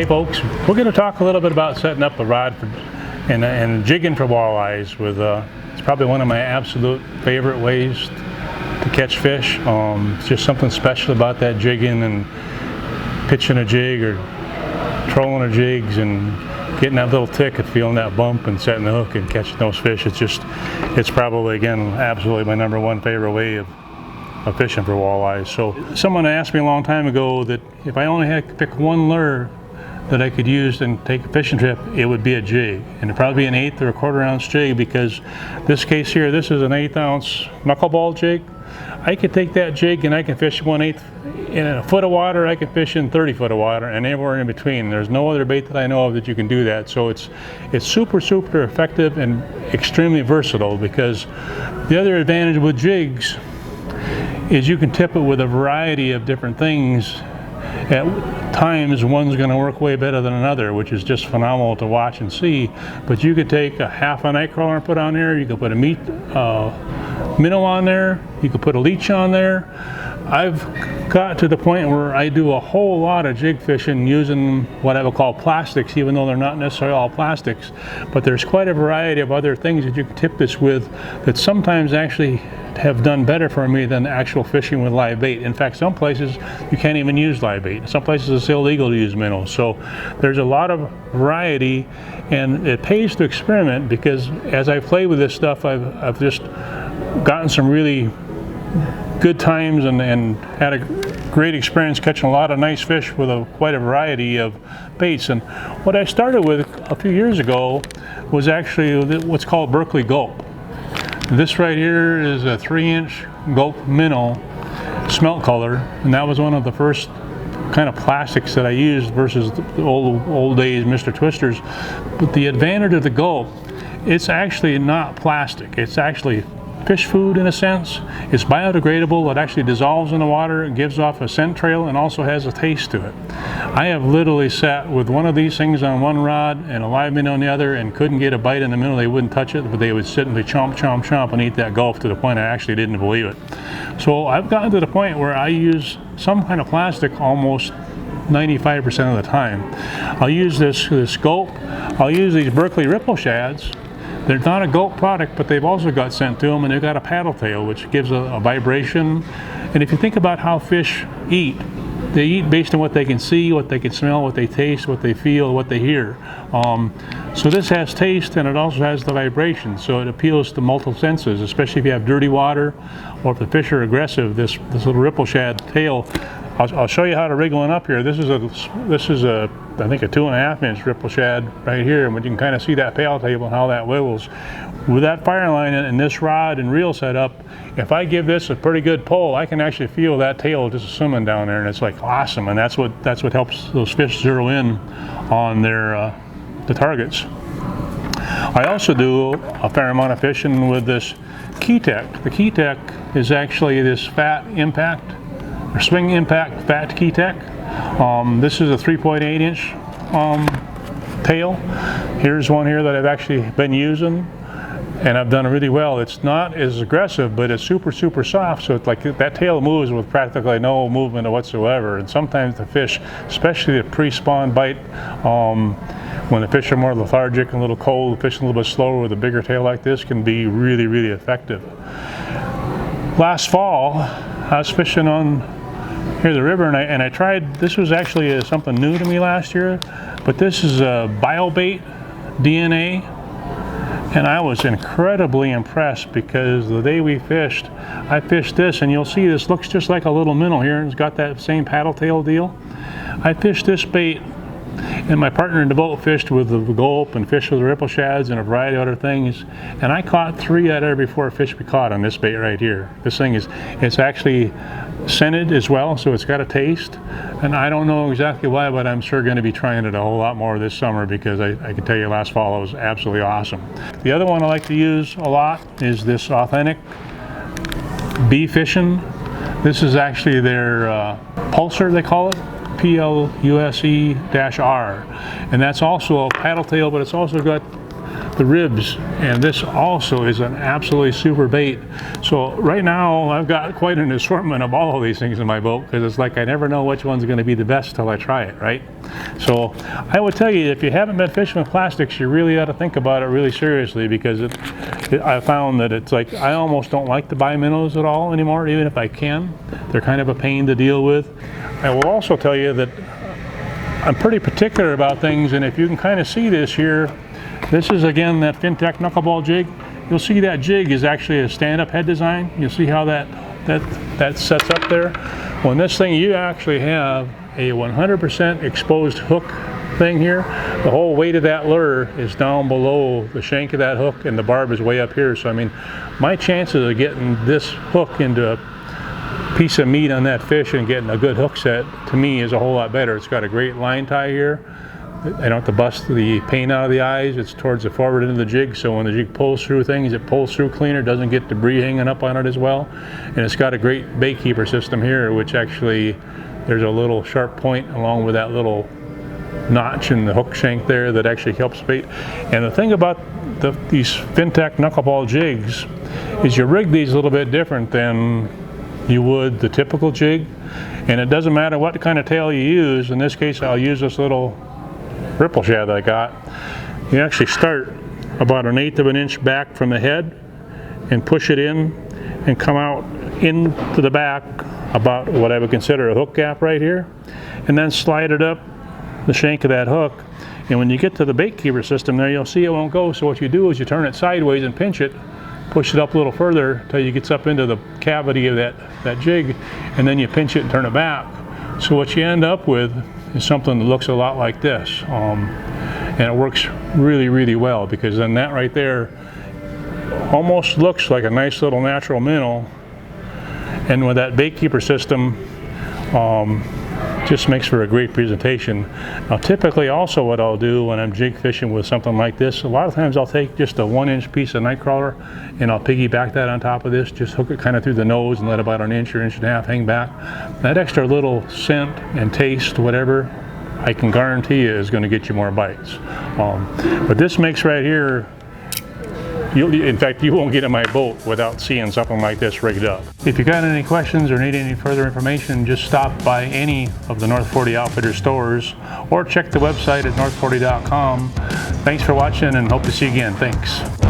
Hey folks, we're going to talk a little bit about setting up a rod for, and jigging for walleyes. It's probably one of my absolute favorite ways to catch fish. It's just something special about that jigging and pitching a jig or trolling a jigs and getting that little tick of feeling that bump and setting the hook and catching those fish. It's probably, again, absolutely my #1 favorite way of fishing for walleyes. So someone asked me a long time ago that if I only had to pick one lure that I could use and take a fishing trip, it would be a jig. And it'd probably be an 1/8 or 1/4 ounce jig, because this case here, this is an 1/8 ounce knuckleball jig. I could take that jig and I can fish 1/8 in a foot of water. I can fish in 30 foot of water and anywhere in between. There's no other bait that I know of that you can do that. So it's super effective and extremely versatile, because the other advantage with jigs is you can tip it with a variety of different things. At times one's going to work way better than another, which is just phenomenal to watch and see. But you could take a half a nightcrawler and put on there, you could put a minnow on there, you could put a leech on there. I've got to the point where I do a whole lot of jig fishing using what I would call plastics, even though they're not necessarily all plastics. But there's quite a variety of other things that you can tip this with that sometimes actually have done better for me than actual fishing with live bait. In fact, some places you can't even use live bait. Some places it's illegal to use minnows. So there's a lot of variety, and it pays to experiment, because as I play with this stuff, I've just gotten some really good times and had a great experience catching a lot of nice fish with quite a variety of baits. And what I started with a few years ago was actually what's called Berkley Gulp. This right here is a 3-inch Gulp minnow smelt color, and that was one of the first kind of plastics that I used versus the old days Mr. Twisters. But the advantage of the Gulp, it's actually not plastic. It's actually fish food in a sense. It's biodegradable. It actually dissolves in the water and gives off a scent trail and also has a taste to it. I have literally sat with one of these things on one rod and a live minnow on the other and couldn't get a bite in the middle. They wouldn't touch it, but they would sit and they chomp, chomp, chomp and eat that Gulp, to the point I actually didn't believe it. So I've gotten to the point where I use some kind of plastic almost 95% of the time. I'll use this Gulp. I'll use these Berkley ripple shads. They're not a Gulp product, but they've also got scent to them, and they've got a paddle tail, which gives a vibration. And if you think about how fish eat, they eat based on what they can see, what they can smell, what they taste, what they feel, what they hear. So this has taste, and it also has the vibration, so it appeals to multiple senses, especially if you have dirty water or if the fish are aggressive. This little ripple shad tail, I'll show you how to rig one up here. This is a I think a 2.5 inch ripple shad right here, and you can kind of see that paddle tail and how that wiggles. With that fire line and this rod and reel set up, if I give this a pretty good pull, I can actually feel that tail just swimming down there, and it's like awesome. And that's what helps those fish zero in on their the targets. I also do a fair amount of fishing with this key tech. The key tech is actually this fat impact or swing impact fat key tech. This is a 3.8 inch tail. Here's one here that I've actually been using, and I've done really well. It's not as aggressive, but it's super soft, so it's like that tail moves with practically no movement whatsoever. And sometimes the fish, especially the pre-spawn bite, when the fish are more lethargic and a little cold, fishing a little bit slower with a bigger tail like this can be really effective. Last fall, I was fishing on here the river, and I tried, this was actually something new to me last year, but this is a BioBait DNA, and I was incredibly impressed, because the day we fished, I fished this, and you'll see this looks just like a little minnow here, and it's got that same paddle tail deal. I fished this bait, and my partner in the boat fished with the Gulp and fished with the ripple shads and a variety of other things, and I caught 3 out of every 4 fish we caught on this bait right here. This thing it's actually scented as well, so it's got a taste, and I don't know exactly why, but I'm sure going to be trying it a whole lot more this summer, because I can tell you last fall it was absolutely awesome. The other one I like to use a lot is this Authentic Bee Fishing. This is actually their pulsar, they call it, PLUSE-R, and that's also a paddle tail, but it's also got the ribs, and this also is an absolutely super bait. So right now I've got quite an assortment of all of these things in my boat, because it's like I never know which one's going to be the best till I try it, right? So I would tell you, if you haven't been fishing with plastics, you really ought to think about it really seriously, because I found that it's like I almost don't like to buy minnows at all anymore, even if I can. They're kind of a pain to deal with. I will also tell you that I'm pretty particular about things, and if you can kind of see this here, this is again that FinTech Knuckleball jig. You'll see that jig is actually a stand-up head design. You'll see how that sets up there. Well, in this thing you actually have a 100% exposed hook thing here. The whole weight of that lure is down below the shank of that hook, and the barb is way up here. So I mean, my chances of getting this hook into a piece of meat on that fish and getting a good hook set, to me, is a whole lot better. It's got a great line tie here. I don't have to bust the paint out of the eyes. It's towards the forward end of the jig, so when the jig pulls through things, it pulls through cleaner, doesn't get debris hanging up on it as well. And it's got a great bait keeper system here, which actually, there's a little sharp point along with that little notch in the hook shank there that actually helps bait. And the thing about these FinTech Knuckleball jigs is you rig these a little bit different than you would the typical jig. And it doesn't matter what kind of tail you use. In this case, I'll use this little ripple shad that I got. You actually start about 1/8 of an inch back from the head and push it in and come out into the back about what I would consider a hook gap right here, and then slide it up the shank of that hook. And when you get to the bait keeper system there, you'll see it won't go. So what you do is you turn it sideways and pinch it, push it up a little further until you gets up into the cavity of that jig, and then you pinch it and turn it back. So what you end up with is something that looks a lot like this, and it works really, really well, because then that right there almost looks like a nice little natural minnow, and with that bait keeper system, just makes for a great presentation. Now typically also what I'll do when I'm jig fishing with something like this, a lot of times I'll take just a 1-inch piece of night crawler and I'll piggyback that on top of this, just hook it kind of through the nose and let about 1 inch or 1.5 inches hang back. That extra little scent and taste, whatever, I can guarantee you is going to get you more bites. But this makes right here, in fact, you won't get in my boat without seeing something like this rigged up. If you got any questions or need any further information, just stop by any of the North 40 Outfitters stores or check the website at north40.com. Thanks for watching and hope to see you again. Thanks.